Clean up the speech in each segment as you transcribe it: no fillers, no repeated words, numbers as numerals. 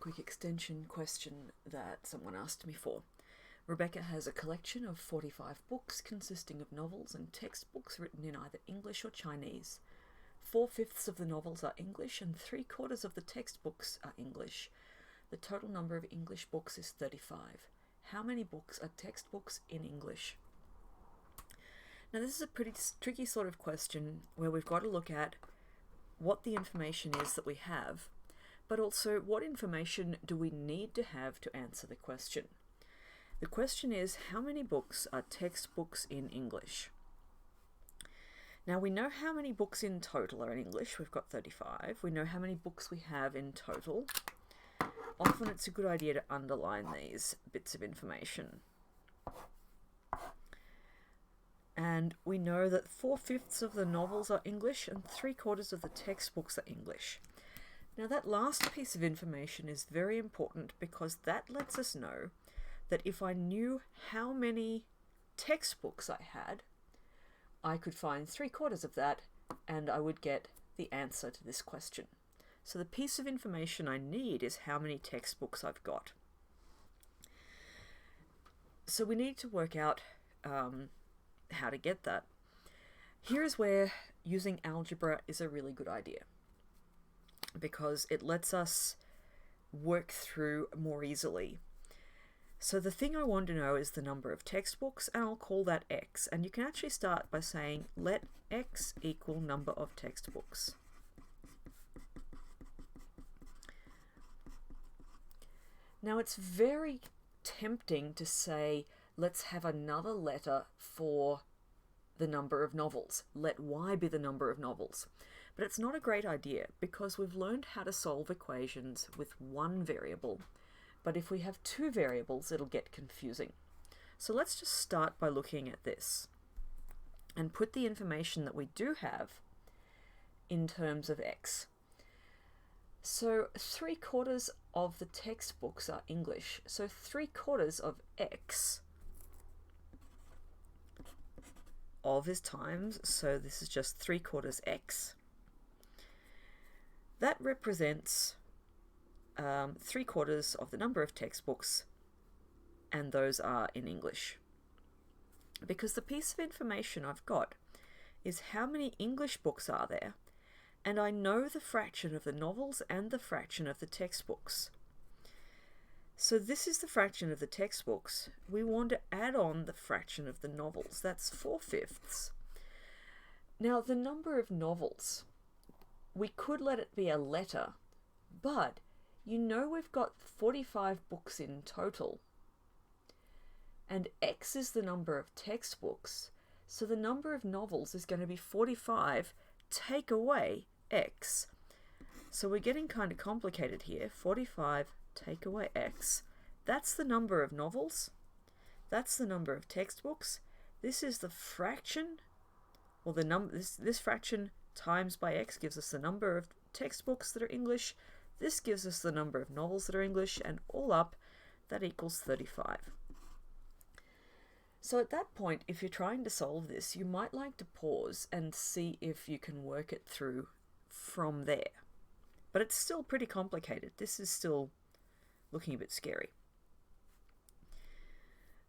quick extension question that someone asked me for. Rebecca has a collection of 45 books consisting of novels and textbooks written in either English or Chinese. 4/5 of the novels are English and 3/4 of the textbooks are English. The total number of English books is 35. How many books are textbooks in English? Now this is a pretty tricky sort of question where we've got to look at what the information is that we have, but also what information do we need to have to answer the question. The question is, how many books are textbooks in English? Now we know how many books in total are in English. We've got 35. We know how many books we have in total. Often it's a good idea to underline these bits of information. And we know that 4/5 of the novels are English and 3/4 of the textbooks are English. Now that last piece of information is very important because that lets us know that if I knew how many textbooks I had, I could find 3/4 of that and I would get the answer to this question. So the piece of information I need is how many textbooks I've got. So we need to work out how to get that. Here is where using algebra is a really good idea because it lets us work through more easily. So the thing I want to know is the number of textbooks, and I'll call that x. And you can actually start by saying let x equal number of textbooks. Now it's very tempting to say, let's have another letter for the number of novels. Let y be the number of novels. But it's not a great idea because we've learned how to solve equations with one variable. But if we have two variables, it'll get confusing. So let's just start by looking at this and put the information that we do have in terms of x. So 3/4 of the textbooks are English. So 3/4 of x of is times, so this is just 3/4 x. That represents 3/4 of the number of textbooks, and those are in English. Because the piece of information I've got is how many English books are there, and I know the fraction of the novels and the fraction of the textbooks. So this is the fraction of the textbooks. We want to add on the fraction of the novels. That's 4/5. Now the number of novels, we could let it be a letter, but you know we've got 45 books in total. And x is the number of textbooks. So the number of novels is going to be 45, take away x. So we're getting kind of complicated here. 45 take away x. That's the number of novels. That's the number of textbooks. This is the fraction, or the number. This fraction times by x gives us the number of textbooks that are English. This gives us the number of novels that are English, and all up, that equals 35. So at that point, if you're trying to solve this, you might like to pause and see if you can work it through from there. But it's still pretty complicated. This is still looking a bit scary.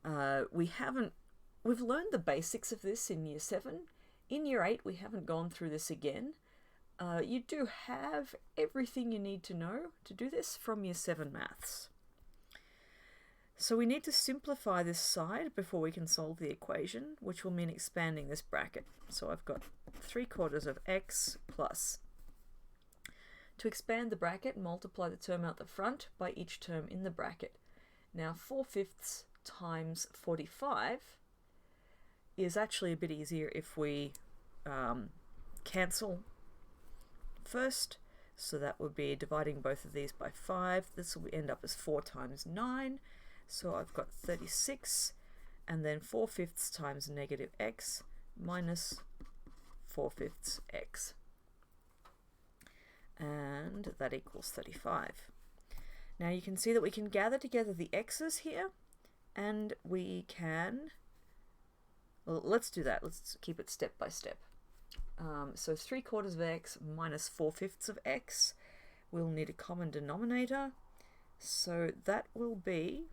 We've learned the basics of this in Year 7. In Year 8, we haven't gone through this again. You do have everything you need to know to do this from Year 7 maths. So we need to simplify this side before we can solve the equation, which will mean expanding this bracket. So I've got 3/4 of x plus. To expand the bracket, multiply the term out the front by each term in the bracket. Now 4/5 times 45 is actually a bit easier if we cancel first. So that would be dividing both of these by 5. This will end up as 4 times 9. So I've got 36, and then 4/5 times negative x minus 4/5 x. And that equals 35. Now you can see that we can gather together the x's here, and we can, well, let's do that. Let's keep it step by step. So 3/4 of x minus 4/5 of x. We'll need a common denominator. So that will be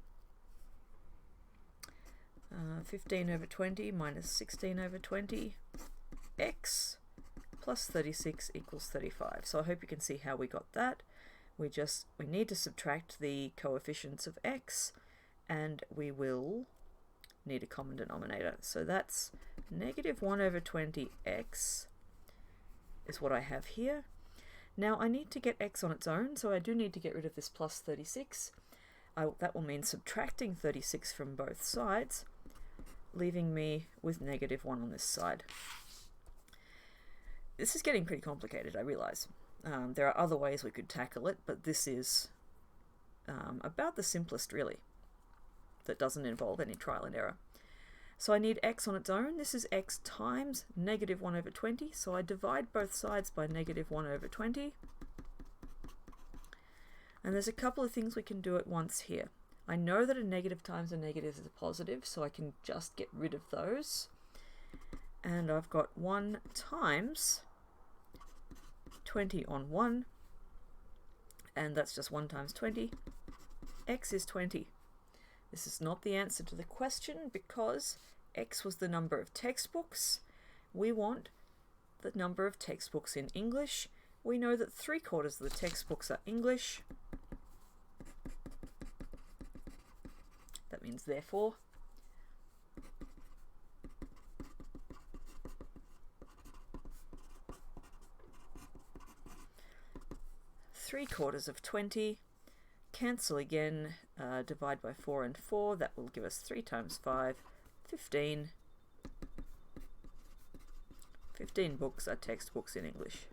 15 over 20 minus 16 over 20, x plus 36 equals 35. So I hope you can see how we got that. We need to subtract the coefficients of x, and we will need a common denominator. So that's negative 1 over 20x is what I have here. Now I need to get x on its own, so I do need to get rid of this plus 36. That will mean subtracting 36 from both sides, leaving me with negative 1 on this side. This is getting pretty complicated, I realize. There are other ways we could tackle it, but this is about the simplest, really, that doesn't involve any trial and error. So I need x on its own. This is x times negative 1 over 20, so I divide both sides by negative 1 over 20. And there's a couple of things we can do at once here. I know that a negative times a negative is a positive, so I can just get rid of those. And I've got 1 times 20 on 1, and that's just 1 times 20. X is 20. This is not the answer to the question because x was the number of textbooks. We want the number of textbooks in English. We know that 3/4 of the textbooks are English. That means therefore three-quarters of 20, cancel again, divide by 4 and 4, that will give us 3 times 5, 15. 15 books are textbooks in English.